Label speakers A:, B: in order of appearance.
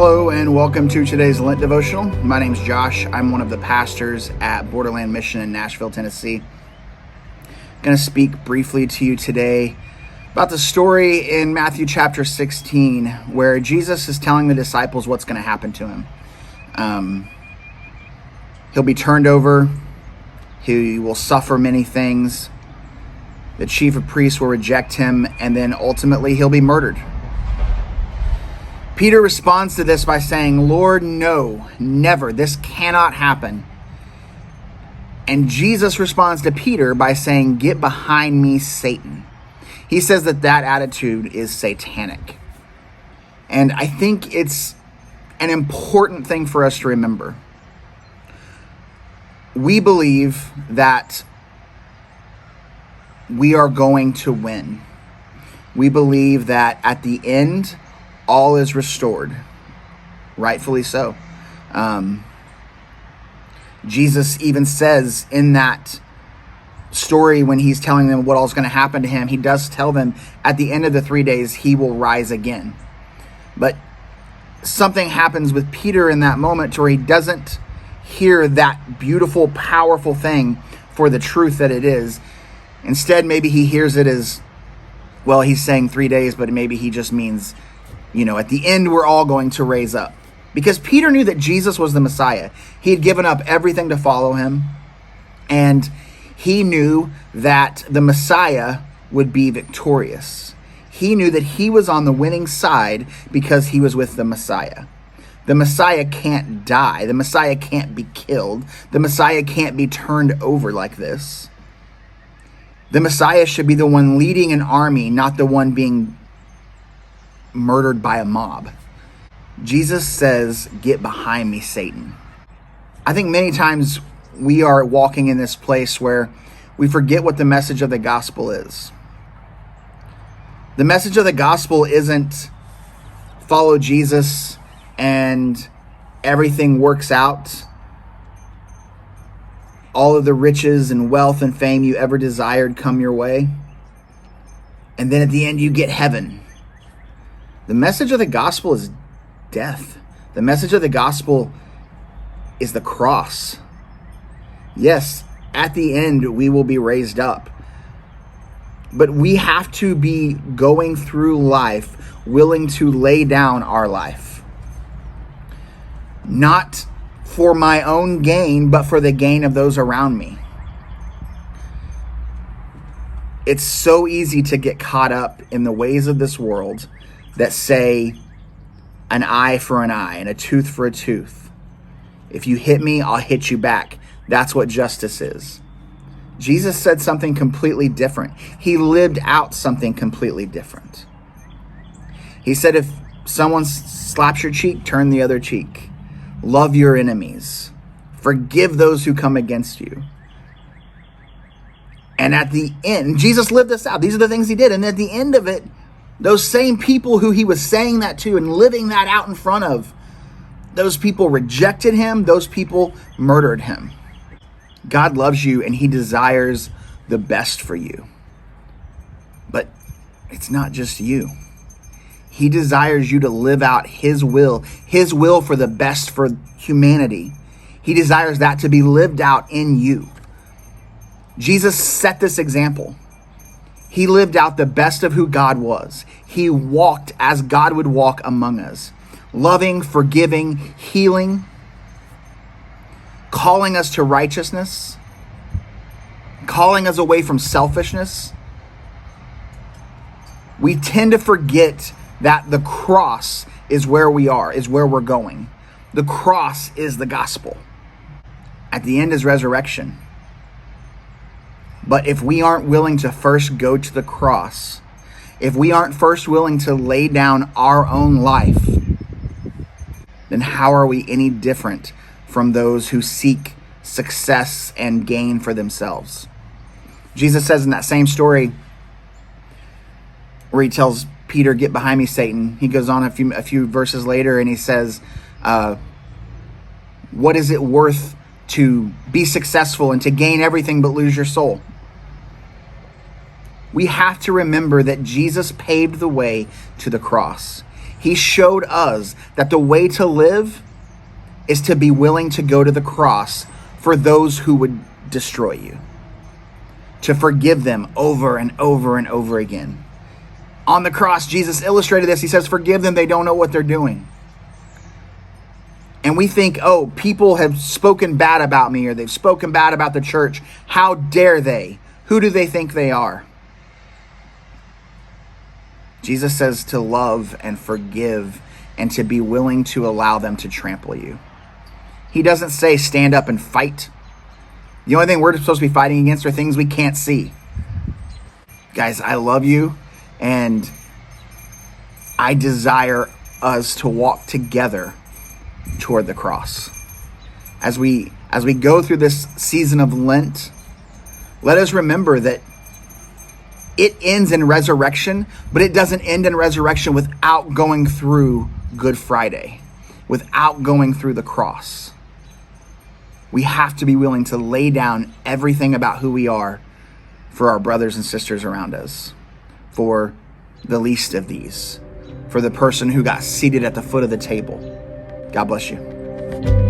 A: Hello and welcome to today's Lent Devotional. My name is Josh. I'm one of the pastors at Borderland Mission in Nashville, Tennessee. I'm going to speak briefly to you today about the story in Matthew chapter 16 where Jesus is telling the disciples what's going to happen to him. He'll be turned over. He will suffer many things. The chief of priests will reject him, and then ultimately he'll be murdered. Peter responds to this by saying, "Lord, no, never. This cannot happen." And Jesus responds to Peter by saying, "Get behind me, Satan." He says that attitude is satanic. And I think it's an important thing for us to remember. We believe that we are going to win. We believe that at the end, all is restored, rightfully so. Jesus even says in that story when he's telling them what all is going to happen to him, he does tell them at the end of the 3 days, he will rise again. But something happens with Peter in that moment to where he doesn't hear that beautiful, powerful thing for the truth that it is. Instead, maybe he hears it as, well, he's saying 3 days, but maybe he just means, at the end, we're all going to raise up. Because Peter knew that Jesus was the Messiah. He had given up everything to follow him. And he knew that the Messiah would be victorious. He knew that he was on the winning side because he was with the Messiah. The Messiah can't die. The Messiah can't be killed. The Messiah can't be turned over like this. The Messiah should be the one leading an army, not the one being murdered by a mob. Jesus says, "Get behind me, Satan." I think many times we are walking in this place where we forget what the message of the gospel is. The message of the gospel isn't follow Jesus and everything works out. All of the riches and wealth and fame you ever desired come your way. And then at the end you get heaven. The message of the gospel is death. The message of the gospel is the cross. Yes, at the end we will be raised up. But we have to be going through life willing to lay down our life. Not for my own gain, but for the gain of those around me. It's so easy to get caught up in the ways of this world that say an eye for an eye and a tooth for a tooth. If you hit me, I'll hit you back. That's what justice is. Jesus said something completely different. He lived out something completely different. He said, if someone slaps your cheek, turn the other cheek. Love your enemies. Forgive those who come against you. And at the end, Jesus lived this out. These are the things he did. And at the end of it, those same people who he was saying that to and living that out in front of, those people rejected him. Those people murdered him. God loves you and he desires the best for you. But it's not just you. He desires you to live out his will for the best for humanity. He desires that to be lived out in you. Jesus set this example. He lived out the best of who God was. He walked as God would walk among us, loving, forgiving, healing, calling us to righteousness, calling us away from selfishness. We tend to forget that the cross is where we are, is where we're going. The cross is the gospel. At the end is resurrection. But if we aren't willing to first go to the cross, if we aren't first willing to lay down our own life, then how are we any different from those who seek success and gain for themselves? Jesus says in that same story where he tells Peter, "Get behind me, Satan." He goes on a few verses later and he says, what is it worth to be successful and to gain everything but lose your soul? We have to remember that Jesus paved the way to the cross. He showed us that the way to live is to be willing to go to the cross for those who would destroy you, to forgive them over and over and over again. On the cross, Jesus illustrated this. He says, forgive them, they don't know what they're doing. And we think, oh, people have spoken bad about me, or they've spoken bad about the church. How dare they? Who do they think they are? Jesus says to love and forgive and to be willing to allow them to trample you. He doesn't say stand up and fight. The only thing we're supposed to be fighting against are things we can't see. Guys, I love you, and I desire us to walk together toward the cross. As we go through this season of Lent, let us remember that it ends in resurrection, but it doesn't end in resurrection without going through Good Friday, without going through the cross. We have to be willing to lay down everything about who we are for our brothers and sisters around us, for the least of these, for the person who got seated at the foot of the table. God bless you.